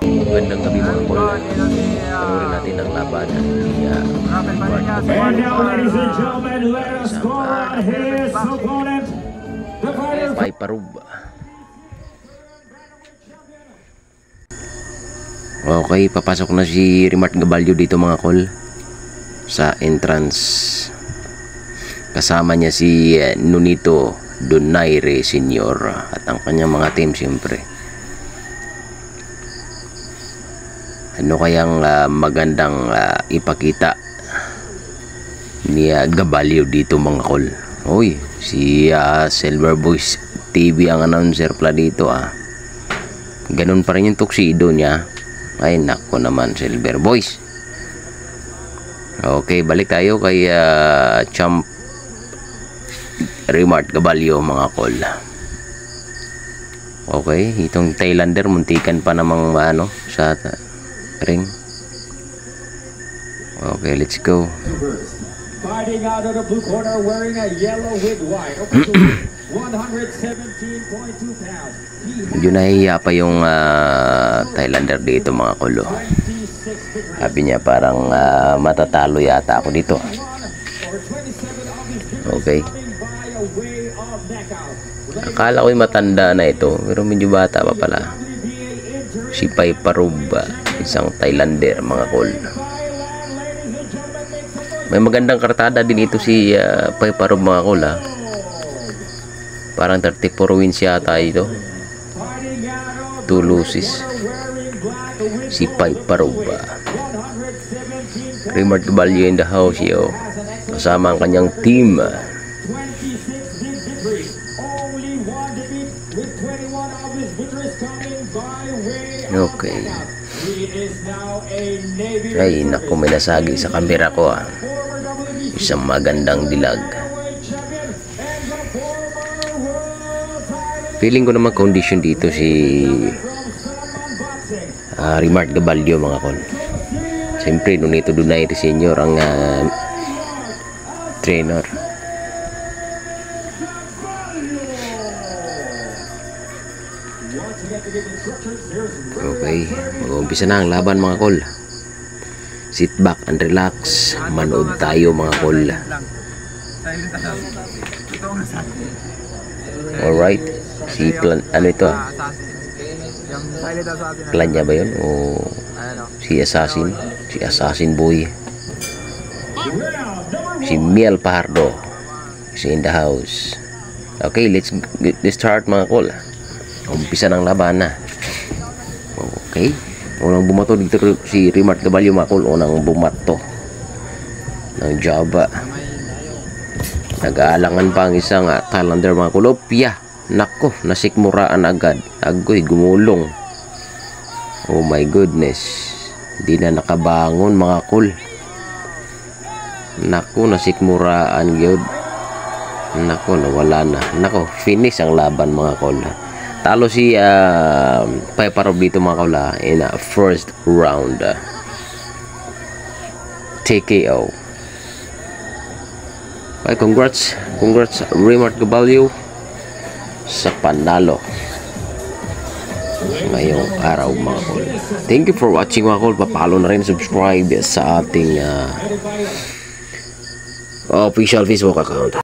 Magandang gabi mga kol. Panoorin natin ang labanan ni And now, ladies and gentlemen, let us call on his opponent, the fighter. Pai Parub. Okay, papasok na si Rimart Gabalyo dito mga kol sa entrance. Kasama niya si Nonito Donaire Senior at ang kanyang mga team siyempre. Ano kayang magandang ipakita ni Gabalyo dito mga kol? Uy, si Silver Boys TV ang announcer pala dito Ganun pa rin yung tuxedo niya. Ay nako naman, Silver Boys. Okay, balik tayo kay Champ Rimart Gabalyo mga kol. Okay, itong Thailander muntikan pa namang sa ring. Okay, let's go. Fighting out of the blue corner wearing a yellow with white. 117.2 pounds. Medyo nahihiya pa yung Thailander dito mga kolo. Sabi niya parang matatalo yata ako dito. Okay. Akala ko'y matanda na ito, pero medyo bata pa pala. Si Pai Parub, isang Thailander mga kol. May magandang kartada din ito si Pai Parub mga kol Parang 34 wins yata ito. 2 losses. Si Pai Parub. Rimart Gabalyo in the house yo. Kasama ang kanyang team. Okay. Ay, naku, may nasagi sa kamera ko Isang magandang dilag. Feeling ko naman condition dito si Rimart Gabalyo mga kol. Siyempre, Nonito Donaire Senior ang trainer. Okay, mag-umpisa na ang laban mga kol. Sit back and relax. Manood tayo mga kol. Alright. Si Plan, ano ito Plan niya ba yun? O si Assassin? Si Assassin Boy. Si Miel Pardo is in the house. Okay, let's start mga kol. Umpisa ng laban na. Okay. Unang bumato dito si Rimart Gabalyo mga kol. Unang bumato ng Java. Nag-aalangan pa ang isang Thailander mga kol. Opya. Nako, nasikmuraan agad. Agoy, gumulong. Oh my goodness. Di na nakabangon mga kol. Nako, nasikmuraan yun. Nako, nawala na. Nako, finish ang laban mga kol. Talo si Pai Parub dito mga kol in first round. TKO. Okay, congrats Rimart Gabalyo sa panalo ngayong araw mga kol. Thank you for watching mga kol. Papalo na rin, subscribe sa ating official Facebook account.